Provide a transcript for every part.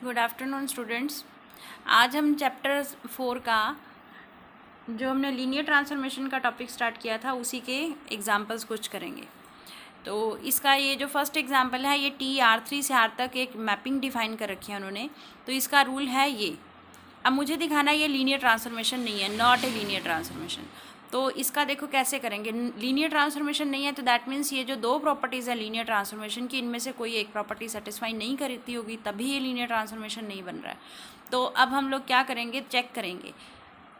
Good afternoon students. आज हम chapter 4 का जो हमने लीनियर ट्रांसफॉर्मेशन का टॉपिक स्टार्ट किया था उसी के एग्जांपल्स कुछ करेंगे। तो इसका ये जो फर्स्ट एग्जांपल है, ये TR3 से R तक एक मैपिंग डिफाइन कर रखी है उन्होंने। तो इसका रूल है ये। अब मुझे दिखाना ये लीनियर ट्रांसफॉर्मेशन नहीं है, नॉट ए लीनियर ट्रांसफॉर्मेशन। तो इसका देखो कैसे करेंगे। लीनियर ट्रांसफॉर्मेशन नहीं है तो दैट मीन्स ये जो दो प्रॉपर्टीज़ है लीनियर ट्रांसफॉर्मेशन की, इनमें से कोई एक प्रॉपर्टी सेटिस्फाई नहीं करती होगी, तभी ये लीनियर ट्रांसफॉर्मेशन नहीं बन रहा है। तो अब हम लोग क्या करेंगे, चेक करेंगे।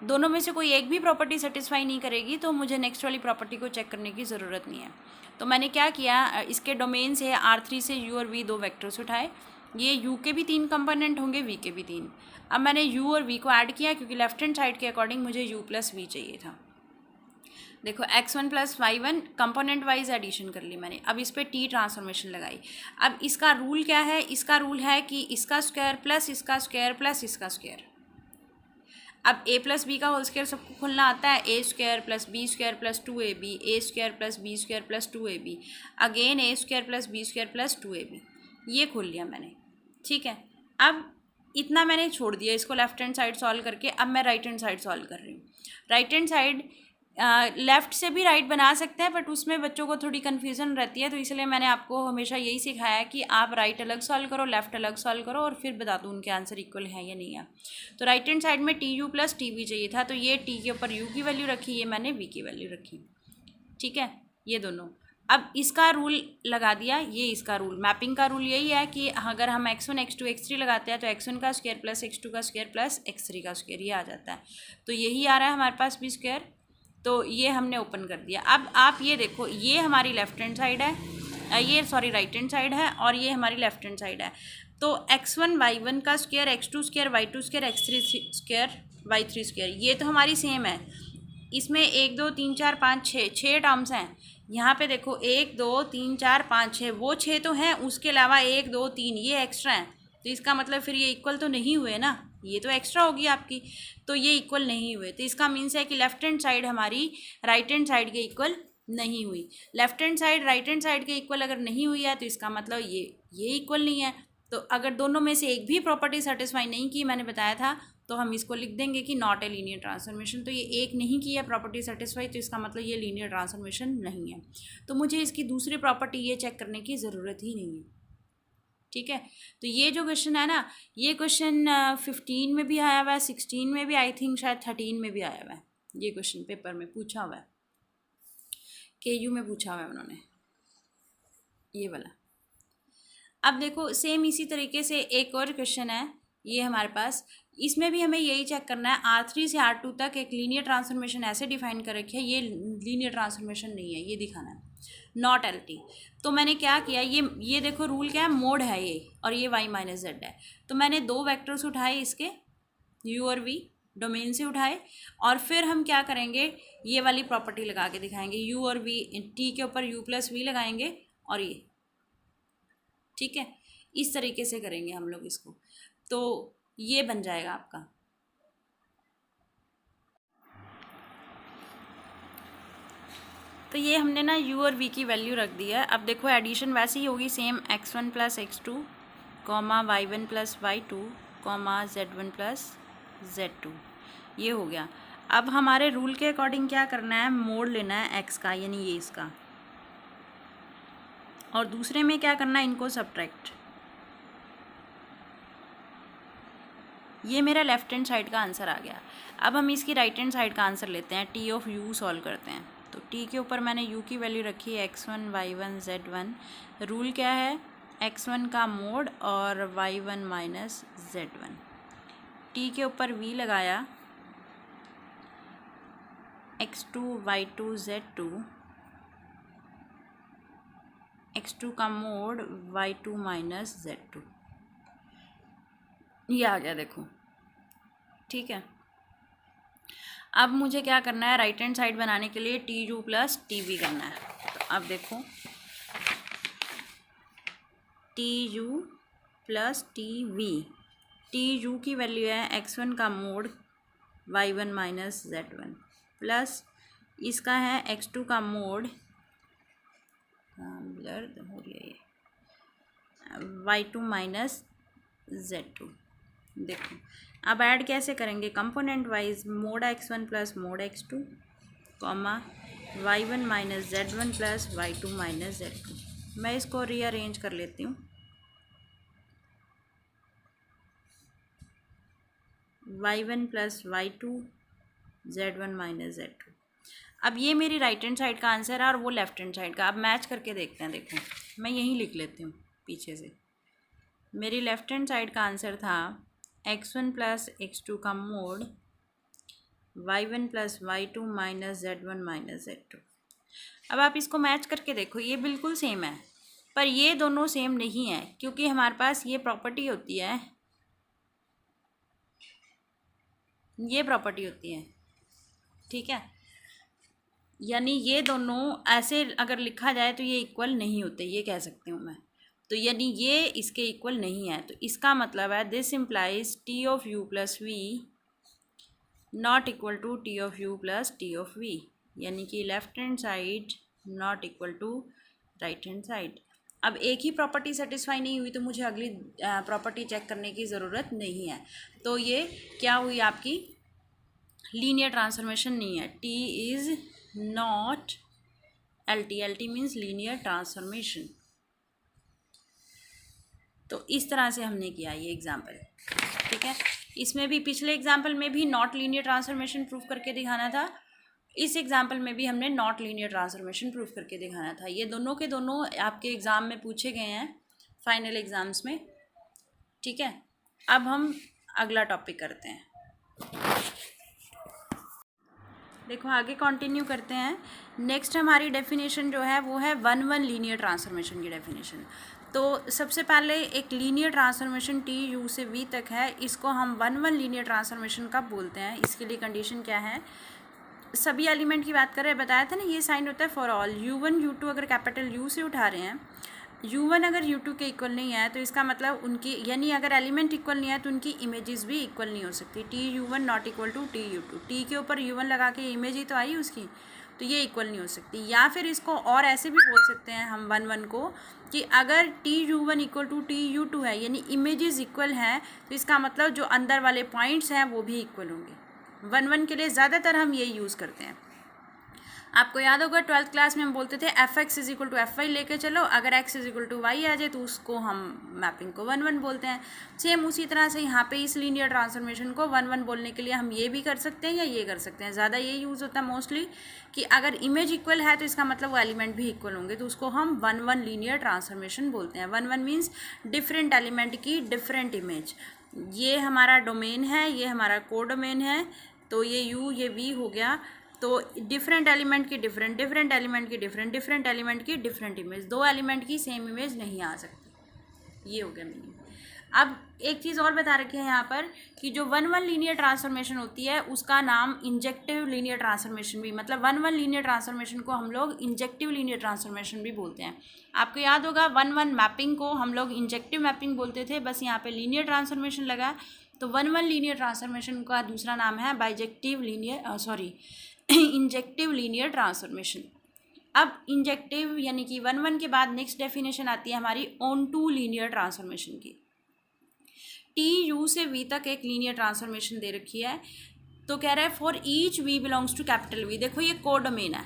दोनों में से कोई एक भी प्रॉपर्टी सेटिस्फाई नहीं करेगी तो मुझे नेक्स्ट वाली प्रॉपर्टी को चेक करने की ज़रूरत नहीं है। तो मैंने क्या किया, इसके डोमेन से R3 से U और V दो वेक्टर्स उठाए। ये U के भी 3 कंपोनेंट होंगे, V के भी 3। अब मैंने U और V को ऐड किया क्योंकि लेफ्ट हैंड साइड के अकॉर्डिंग मुझे U प्लस V चाहिए था। देखो x1 plus y1 component wise addition कर ली मैंने। अब इस पर T ट्रांसफॉर्मेशन लगाई। अब इसका रूल क्या है, इसका रूल है कि इसका स्क्वायर प्लस इसका स्क्वायर प्लस इसका स्क्वायर। अब a प्लस बी का होल स्क्वायर सबको खुलना आता है, a square plus B square plus 2ab, a square plus B square plus 2ab, again a square plus B square plus 2ab। ये खोल लिया मैंने, ठीक है। अब इतना मैंने छोड़ दिया इसको लेफ्ट हैंड साइड सॉल्व करके। अब मैं राइट हैंड साइड सॉल्व कर रही हूँ। राइट हैंड साइड लेफ़्ट से भी राइट बना सकते हैं, बट उसमें बच्चों को थोड़ी कन्फ्यूज़न रहती है, तो इसलिए मैंने आपको हमेशा यही सिखाया है कि आप राइट अलग सॉल्व करो, लेफ़्ट अलग सॉल्व करो, और फिर बता दूँ उनके आंसर इक्वल है या नहीं है। तो राइट हैंड साइड में TU प्लस TV चाहिए था, तो ये T के ऊपर U की वैल्यू रखी, ये मैंने V की वैल्यू रखी, ठीक है। ये दोनों। अब इसका रूल लगा दिया, ये इसका रूल, मैपिंग का रूल यही है कि अगर हम x1 x2 x3 लगाते हैं तो x1 का स्क्वायर प्लस x2 का स्क्वायर प्लस x3 का स्क्वायर, ये आ जाता है। तो यही आ रहा है हमारे पास भी स्क्वायर। तो ये हमने ओपन कर दिया। अब आप ये देखो, ये हमारी लेफ्ट हैंड साइड है, ये सॉरी राइट हैंड साइड है, और ये हमारी लेफ्ट हैंड साइड है। तो x1 y1 का square, x2 square y2 square, x3 square y3 square, ये तो हमारी सेम है। इसमें 1 2 3 4 5 6 टर्म्स हैं। यहाँ पे देखो 1 2 3 4 5 6, वो 6 तो हैं, उसके अलावा 1 2 3 ये एक्स्ट्रा हैं। तो इसका मतलब फिर ये इक्वल तो नहीं हुए ना, ये तो एक्स्ट्रा होगी आपकी, तो ये इक्वल नहीं हुए। तो इसका मीन्स है कि लेफ्ट हैंड साइड हमारी राइट हैंड साइड के इक्वल नहीं हुई। Left hand side right hand side के इक्वल अगर नहीं हुई है तो इसका मतलब ये इक्वल नहीं है। तो अगर दोनों में से एक भी प्रॉपर्टी सेटिस्फाई नहीं की, मैंने बताया था, तो हम इसको लिख देंगे कि नॉट ए लीनियर ट्रांसफॉर्मेशन। तो ये एक नहीं की है प्रॉपर्टी सेटिस्फाई, तो इसका मतलब ये लीनियर ट्रांसफॉर्मेशन नहीं है। तो मुझे इसकी दूसरी प्रॉपर्टी ये चेक करने की ज़रूरत ही नहीं है, ठीक है। तो ये जो क्वेश्चन है ना, ये क्वेश्चन 15 में भी आया हुआ है, 16 में भी, आई थिंक शायद 13 में भी आया हुआ है। ये क्वेश्चन पेपर में पूछा हुआ है, KU में पूछा हुआ है उन्होंने, ये वाला। अब देखो सेम इसी तरीके से एक और क्वेश्चन है ये हमारे पास। इसमें भी हमें यही चेक करना है, R3 से R2 तक एक लीनियर ट्रांसफॉर्मेशन ऐसे डिफाइन कर रखी है, ये लीनियर ट्रांसफॉर्मेशन नहीं है, ये दिखाना है, नॉट LT। तो मैंने क्या किया, ये देखो रूल क्या है, मोड है ये, और ये y माइनस जेड है। तो मैंने दो वेक्टर्स उठाए इसके, U और V डोमेन से उठाए, और फिर हम क्या करेंगे, ये वाली प्रॉपर्टी लगा के दिखाएंगे। U और V, T के ऊपर U प्लस V लगाएंगे, और ये, ठीक है, इस तरीके से करेंगे हम लोग इसको। तो ये बन जाएगा आपका। तो ये हमने ना U और V की वैल्यू रख दी है। अब देखो एडिशन वैसे ही होगी same, x1 plus x2 comma y1 plus y2 comma z1 plus z2, ये हो गया। अब हमारे रूल के अकॉर्डिंग क्या करना है, मोड लेना है x का, यानी ये इसका, और दूसरे में क्या करना है, इनको सब्ट्रैक्ट। ये मेरा लेफ्ट हैंड साइड का आंसर आ गया। अब हम इसकी राइट हैंड साइड का आंसर लेते हैं, T ऑफ U सॉल्व करते हैं। तो T के ऊपर मैंने U की वैल्यू रखी है x1 y1 z1। रूल क्या है, x1 का मोड और y1 माइनस z1। T के ऊपर V लगाया, x2 y2 z2, x2 का मोड y2 माइनस z2, ये आ गया देखो, ठीक है। अब मुझे क्या करना है, राइट हैंड साइड बनाने के लिए TU प्लस TV करना है। तो अब देखो TU प्लस TV, TU की वैल्यू है x1 का mode y1 minus z1, plus इसका है x2 का मोड, ब्लर हो रही है ये, y2 माइनस Z2। देखो अब ऐड कैसे करेंगे, component wise, mode x1 plus mode x2 comma y1 minus z1 plus y2 minus z2। मैं इसको रीअरेंज कर लेती हूँ। y1 plus y2 z1 minus z2। अब ये मेरी राइट हैंड साइड का आंसर है और वो लेफ्ट हैंड साइड का। अब मैच करके देखते हैं। देखो मैं यहीं लिख लेती हूँ पीछे से। मेरी लेफ्ट हैंड साइड का आंसर था x1 प्लस x2 का mode y1 plus y2 minus z1 minus z2। अब आप इसको मैच करके देखो, ये बिल्कुल सेम है, पर ये दोनों सेम नहीं है क्योंकि हमारे पास ये प्रॉपर्टी होती है, ये प्रॉपर्टी होती है, ठीक है। यानी ये दोनों ऐसे अगर लिखा जाए तो ये इक्वल नहीं होते, ये कह सकती हूँ मैं। तो यानी ये इसके इक्वल नहीं है, तो इसका मतलब है this implies T of U plus V not equal to T of U plus T of V, यानी कि left hand side not equal to right hand side. अब एक ही प्रॉपर्टी सेटिस्फाई नहीं हुई तो मुझे अगली प्रॉपर्टी चेक करने की ज़रूरत नहीं है। तो ये क्या हुई आपकी, लीनियर ट्रांसफॉर्मेशन नहीं है। T is not LT, LT means linear transformation. तो इस तरह से हमने किया ये एग्जाम्पल, ठीक है। इसमें भी पिछले एग्जाम्पल में भी नॉट लीनियर ट्रांसफॉर्मेशन प्रूफ करके दिखाना था, इस एग्जाम्पल में भी हमने नॉट लीनियर ट्रांसफॉर्मेशन प्रूफ करके दिखाना था। ये दोनों के दोनों आपके एग्ज़ाम में पूछे गए हैं फाइनल एग्ज़ाम्स में, ठीक है। अब हम अगला टॉपिक करते हैं। देखो आगे कंटिन्यू करते हैं। नेक्स्ट हमारी डेफिनेशन जो है वो है 1-1 लीनियर ट्रांसफॉर्मेशन की डेफिनेशन। तो सबसे पहले एक लीनियर ट्रांसफॉर्मेशन टी यू से वी तक है, इसको हम 1-1 लीनियर ट्रांसफॉर्मेशन कब बोलते हैं, इसके लिए कंडीशन क्या है। सभी एलिमेंट की बात कर रहे हैं, बताया था ना, ये साइन होता है फॉर ऑल। U1 U2 अगर कैपिटल U से उठा रहे हैं, U1 अगर U2 के इक्वल नहीं है तो इसका मतलब उनकी, यानी अगर एलिमेंट इक्वल नहीं है तो उनकी इमेजेस भी इक्वल नहीं हो सकती। TU1 not equal to TU2, T के ऊपर U1 लगा के इमेज ही तो आई उसकी, तो ये इक्वल नहीं हो सकती। या फिर इसको और ऐसे भी बोल सकते हैं हम 1-1 को कि अगर TU1 इक्वल टू TU2 है, यानी इमेजेस इक्वल हैं, तो इसका मतलब जो अंदर वाले पॉइंट्स हैं वो भी इक्वल होंगे। 1-1 के लिए ज़्यादातर हम ये यूज़ करते हैं। आपको याद होगा 12th क्लास में हम बोलते थे fx is equal to fy लेके चलो, अगर x is equal to y आ जाए तो उसको हम मैपिंग को 1-1 बोलते हैं। सेम उसी तरह से यहाँ पे इस लीनियर ट्रांसफॉर्मेशन को 1-1 बोलने के लिए हम ये भी कर सकते हैं या ये कर सकते हैं। ज़्यादा ये यूज़ होता है मोस्टली कि अगर इमेज इक्वल है तो इसका मतलब वो एलिमेंट भी इक्वल होंगे, तो उसको हम 1-1 लीनियर ट्रांसफॉर्मेशन बोलते हैं। 1-1 मीन्स डिफरेंट एलिमेंट की डिफरेंट इमेज। ये हमारा डोमेन है, ये हमारा कोडोमेन है, तो ये u ये v हो गया। तो डिफरेंट एलिमेंट की डिफरेंट, डिफरेंट एलिमेंट की डिफरेंट, डिफरेंट एलिमेंट की डिफरेंट इमेज, दो एलिमेंट की सेम इमेज नहीं आ सकती। ये हो गया मीनिंग। अब एक चीज़ और बता रखी है यहाँ पर कि जो 1-1 लीनियर ट्रांसफॉर्मेशन होती है उसका नाम इंजेक्टिव लीनियर ट्रांसफॉर्मेशन भी, मतलब 1-1 लीनियर ट्रांसफॉर्मेशन को हम लोग इंजेक्टिव लीनियर ट्रांसफॉर्मेशन भी बोलते हैं। आपको याद होगा 1-1 मैपिंग को हम लोग इंजेक्टिव मैपिंग बोलते थे, बस यहाँ पे लीनियर ट्रांसफॉर्मेशन लगा, तो 1-1 लीनियर ट्रांसफॉर्मेशन का दूसरा नाम है bijective linear injective linear transformation. अब इंजेक्टिव यानी कि 1-1 के बाद नेक्स्ट डेफिनेशन आती है हमारी ऑन-टू लीनियर ट्रांसफॉर्मेशन की। टी यू से वी तक एक लीनियर ट्रांसफॉर्मेशन दे रखी है, तो कह रहा है for each V belongs to capital V. देखो ये कोडोमेन है।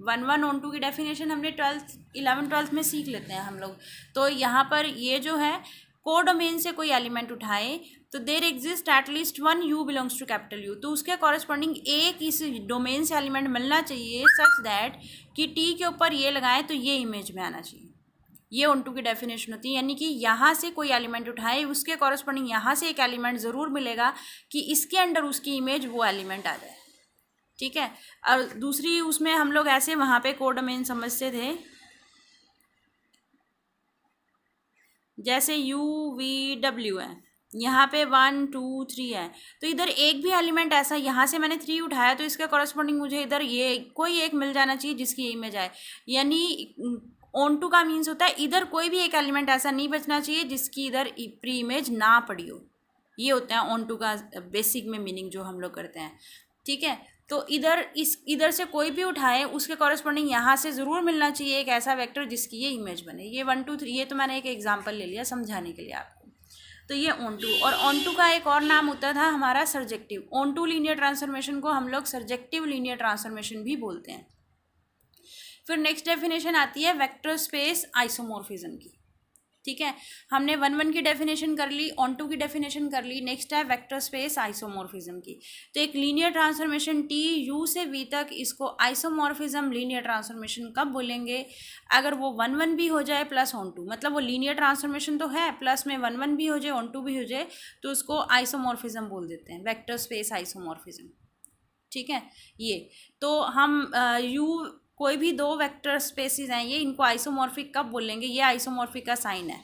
1-1 ऑन-टू की डेफिनेशन हमने 11th-12th में सीख लेते हैं हम लोग। तो यहाँ पर ये जो है कोडोमेन से कोई एलिमेंट उठाए तो there exist at least 1 U belongs to capital U, तो उसके कॉरेस्पॉन्डिंग एक इस डोमेन से एलिमेंट मिलना चाहिए सच दैट कि टी के ऊपर ये लगाएं तो ये इमेज में आना चाहिए। ये ऑन-टू की डेफिनेशन होती है, यानी कि यहाँ से कोई एलिमेंट उठाए उसके कॉरेस्पॉन्डिंग यहाँ से एक एलिमेंट ज़रूर मिलेगा कि इसके अंडर उसकी इमेज वो एलिमेंट आ जाए, ठीक है। और दूसरी उसमें हम लोग ऐसे वहाँ पे कोडोमेन समझते थे, जैसे यू वी डब्ल्यू है, यहाँ पे 1 2 3 है, तो इधर एक भी एलिमेंट ऐसा, यहाँ से मैंने 3 उठाया तो इसके कॉरेस्पॉन्डिंग मुझे इधर ये कोई एक मिल जाना चाहिए जिसकी इमेज आए। यानी ऑन टू का मीन्स होता है इधर कोई भी एक एलिमेंट ऐसा नहीं बचना चाहिए जिसकी इधर प्री इमेज ना पड़ी हो। ये होता है ऑन टू का बेसिक में मीनिंग जो हम लोग करते हैं, ठीक है। तो इधर से कोई भी उठाए उसके कॉरेस्पॉन्डिंग यहाँ से ज़रूर मिलना चाहिए एक ऐसा वेक्टर जिसकी ये इमेज बने। ये 1 2 3, ये तो मैंने एक एग्जांपल ले लिया समझाने के लिए आपको। तो ये ऑन टू, और ऑन टू का एक और नाम होता था हमारा surjective. Onto linear transformation को हम लोग सर्जेक्टिव लीनियर ट्रांसफॉर्मेशन भी बोलते हैं। फिर नेक्स्ट डेफिनेशन आती है वेक्टर स्पेस आइसोमॉर्फिज्म की। ठीक है, हमने 1 की डेफिनेशन कर ली, ऑन टू की डेफिनेशन कर ली, नेक्स्ट है वेक्टर स्पेस आइसोमॉर्फिज्म की। तो एक लीनियर ट्रांसफॉर्मेशन टी यू से वी तक, इसको आइसोमॉर्फिज्म लीनियर ट्रांसफॉर्मेशन कब बोलेंगे? अगर वो 1 भी हो जाए प्लस ऑन टू, मतलब वो लीनियर ट्रांसफॉर्मेशन तो है, प्लस में 1 भी हो जाए, ऑन टू भी हो जाए, तो उसको आइसोमॉर्फिज्म बोल देते हैं, वेक्टर स्पेस आइसोमॉर्फिज्म। ठीक है, ये तो हम यू कोई भी दो वेक्टर स्पेसिस हैं ये, इनको आइसोमॉर्फिक कब बोलेंगे? ये आइसोमॉर्फिक का साइन है।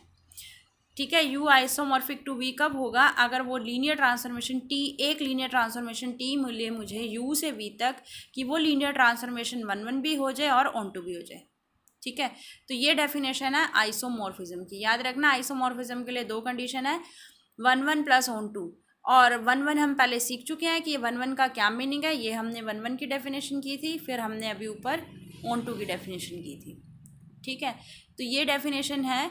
ठीक है, यू आइसोमॉर्फिक टू वी कब होगा? अगर वो लीनियर ट्रांसफॉर्मेशन टी, एक लीनियर ट्रांसफॉर्मेशन टी मिले मुझे यू से वी तक, कि वो लीनियर ट्रांसफॉर्मेशन 1 भी हो जाए और ऑन टू भी हो जाए। ठीक है, तो ये डेफिनेशन है आइसोमॉर्फिज्म की। याद रखना, आइसोमॉर्फिज्म के लिए दो कंडीशन है, 1 प्लस ऑन टू। और 1 हम पहले सीख चुके हैं कि ये 1 का क्या मीनिंग है, ये हमने 1 की डेफिनेशन की थी, फिर हमने अभी ऊपर ऑन टू की डेफिनेशन की थी। ठीक है, तो ये डेफिनेशन है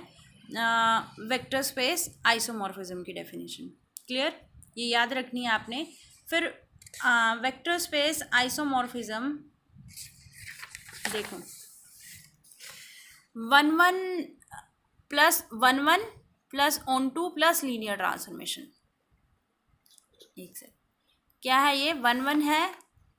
वेक्टर स्पेस आइसोमॉर्फिज्म की डेफिनेशन। क्लियर, ये याद रखनी है आपने। फिर वेक्टर स्पेस आइसोमॉर्फिज्म देखो, 1 plus on two plus linear transformation. एक से क्या है ये? 1 है,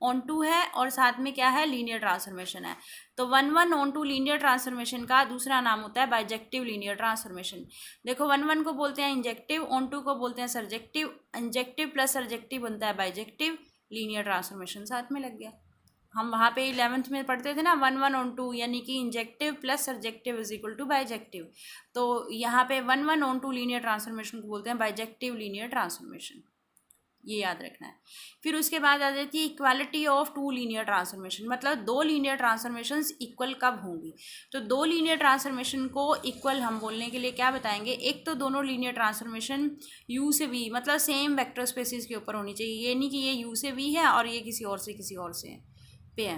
ऑन टू है, और साथ में क्या है? लीनियर ट्रांसफॉर्मेशन है। तो 1 ऑन टू लीनियर ट्रांसफॉर्मेशन का दूसरा नाम होता है बाइजेक्टिव लीनियर ट्रांसफॉर्मेशन। देखो, 1 को बोलते हैं इंजेक्टिव, ऑन टू को बोलते हैं सर्जेक्टिव। इंजेक्टिव प्लस सर्जेक्टिव बनता है बाइजेक्टिव लीनियर ट्रांसफॉर्मेशन। साथ में लग गया। हम वहाँ पे 11th में पढ़ते थे ना, 1 ऑन टू, यानी कि injective plus surjective is equal to bijective. तो यहाँ पे 1 ऑन टू लीनियर ट्रांसफॉर्मेशन को बोलते हैं बाइजेक्टिव लीनियर ट्रांसफॉर्मेशन, ये याद रखना है। फिर उसके बाद आ जाती है equality of two linear transformation, मतलब दो लीनियर ट्रांसफॉर्मेशंस इक्वल कब होंगी? तो दो लीनियर ट्रांसफॉर्मेशन को इक्वल हम बोलने के लिए क्या बताएंगे? एक तो दोनों लीनियर ट्रांसफॉर्मेशन यू से वी, मतलब सेम वेक्टर स्पेसिस के ऊपर होनी चाहिए। ये नहीं कि ये यू से वी है और ये किसी और से पे है,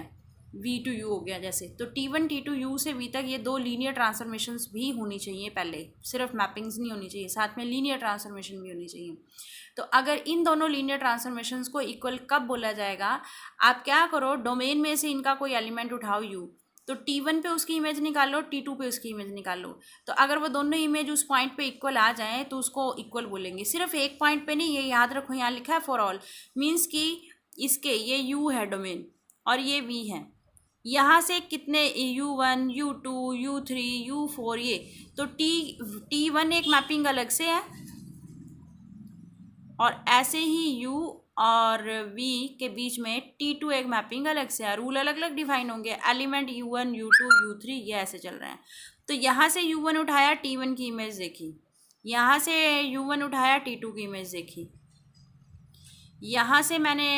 वी टू यू हो गया जैसे। तो T1 T2 यू से वी तक ये दो लीनियर ट्रांसफॉर्मेशंस भी होनी चाहिए पहले, सिर्फ मैपिंग्स नहीं होनी चाहिए, साथ में लीनियर ट्रांसफॉर्मेशन भी होनी चाहिए। तो अगर इन दोनों लीनियर ट्रांसफॉर्मेशंस को इक्वल कब बोला जाएगा? आप क्या करो, डोमेन में से इनका कोई एलिमेंट उठाओ यू, तो T1 पे उसकी इमेज निकालो, T2 पे उसकी इमेज निकालो। तो अगर वो दोनों इमेज उस पॉइंट पे इक्वल आ जाएँ तो उसको इक्वल बोलेंगे। सिर्फ एक पॉइंट पे नहीं, ये याद रखो, यहाँ लिखा है फॉर ऑल, मीन्स कि इसके ये यू है डोमेन और ये वी है, यहाँ से कितने U1 U2 U3 U4 ये, तो T1 एक मैपिंग अलग से है, और ऐसे ही U और V के बीच में T2 एक मैपिंग अलग से है। रूल अलग अलग डिफाइन होंगे, एलिमेंट U1 U2 U3 ये ऐसे चल रहे हैं। तो यहाँ से U1 उठाया, T1 की इमेज देखी, यहाँ से U1 उठाया, T2 की इमेज देखी, यहाँ से मैंने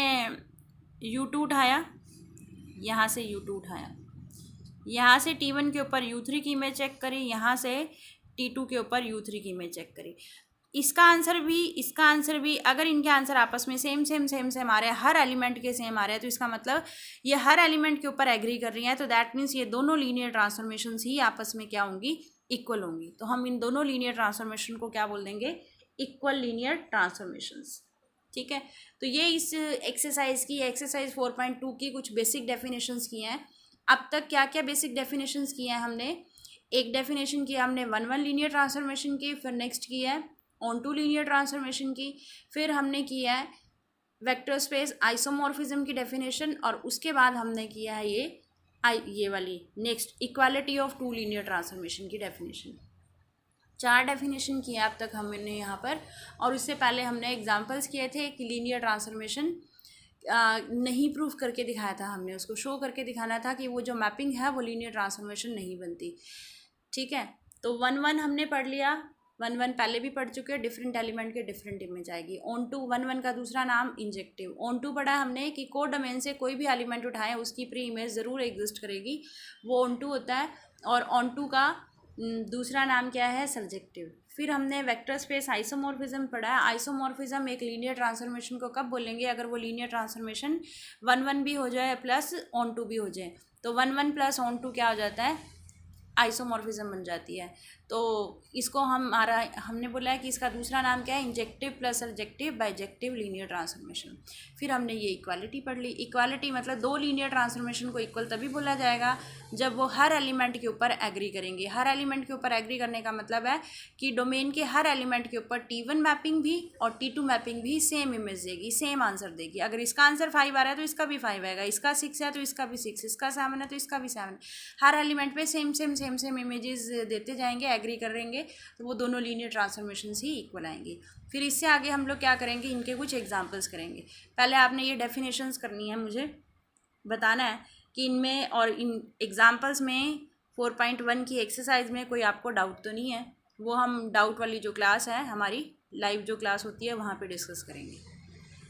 U2 उठाया, यहाँ से U2 उठाया, यहाँ से T1 के ऊपर U3 की इमेज चेक करी, यहाँ से T2 के ऊपर U3 की इमेज चेक करी। इसका आंसर भी अगर इनके आंसर आपस में सेम आ रहे हैं, हर एलिमेंट के सेम आ रहे हैं, तो इसका मतलब ये हर एलिमेंट के ऊपर एग्री कर रही हैं, तो दैट मीन्स ये दोनों लीनियर ट्रांसफॉर्मेशंस ही आपस में क्या होंगी? इक्वल होंगी। तो हम इन दोनों लीनियर ट्रांसफॉर्मेशन को क्या बोल देंगे? Equal linear transformations. ठीक है, तो ये इस एक्सरसाइज 4.2 की कुछ बेसिक डेफिनेशंस की हैं। अब तक क्या क्या बेसिक डेफिनेशंस की हैं हमने? एक डेफिनेशन की हमने 1 लीनियर ट्रांसफॉर्मेशन की, फिर नेक्स्ट की है ऑन टू लीनियर ट्रांसफॉर्मेशन की, फिर हमने किया है वेक्टर स्पेस आइसोमॉर्फिज्म की डेफिनेशन, और उसके बाद हमने किया है ये वाली next equality of two linear transformation की डेफिनेशन। 4 डेफिनेशन किया अब तक हमने यहाँ पर, और उससे पहले हमने एग्जांपल्स किए थे कि लीनियर ट्रांसफॉर्मेशन नहीं प्रूफ करके दिखाया था, हमने उसको शो करके दिखाना था कि वो जो मैपिंग है वो लीनियर ट्रांसफॉर्मेशन नहीं बनती। ठीक है, तो 1 हमने पढ़ लिया, 1 पहले भी पढ़ चुके हैं, डिफरेंट एलिमेंट के डिफरेंट इमेज आएगी। ऑन टू 1 का दूसरा नाम इंजेक्टिव। ऑन टू पढ़ा हमने कि को डोमेन से कोई भी एलिमेंट उठाएं उसकी प्री इमेज ज़रूर एग्जिस्ट करेगी, वो ऑन टू होता है। और ऑन टू का दूसरा नाम क्या है? सर्जेक्टिव। फिर हमने वेक्टर स्पेस आइसोमॉर्फिज्म पढ़ा है। आइसोमॉर्फिज्म एक लीनियर ट्रांसफॉर्मेशन को कब बोलेंगे? अगर वो लीनियर ट्रांसफॉर्मेशन 1 भी हो जाए प्लस ऑन टू भी हो जाए, तो 1 प्लस ऑन टू क्या हो जाता है? आइसोमॉर्फिज्म बन जाती है। तो इसको हमने बोला है कि इसका दूसरा नाम क्या है, injective plus surjective bijective linear transformation. फिर हमने ये इक्वालिटी पढ़ ली। इक्वालिटी मतलब दो लीनियर ट्रांसफॉर्मेशन को इक्वल तभी बोला जाएगा जब वो हर एलिमेंट के ऊपर एग्री करेंगे। हर एलिमेंट के ऊपर एग्री करने का मतलब है कि डोमेन के हर एलिमेंट के ऊपर T1 मैपिंग भी और T2 मैपिंग भी सेम इमेज देगी, सेम आंसर देगी। अगर इसका आंसर 5 आ रहा है तो इसका भी 5 आएगा, इसका 6 है तो इसका भी 6, इसका 7 है तो इसका भी 7। हर एलिमेंट पे same same same same images देते जाएंगे, एग्री करेंगे, तो वो दोनों लीनियर ट्रांसफॉर्मेशन ही इक्वल आएंगे। फिर इससे आगे हम लोग क्या करेंगे, इनके कुछ एग्जांपल्स करेंगे। पहले आपने ये डेफिनेशंस करनी है, मुझे बताना है कि इनमें और इन एग्जांपल्स में 4.1 की एक्सरसाइज में कोई आपको डाउट तो नहीं है। वो हम डाउट वाली जो क्लास है हमारी लाइव जो क्लास होती है वहाँ पे डिस्कस करेंगे।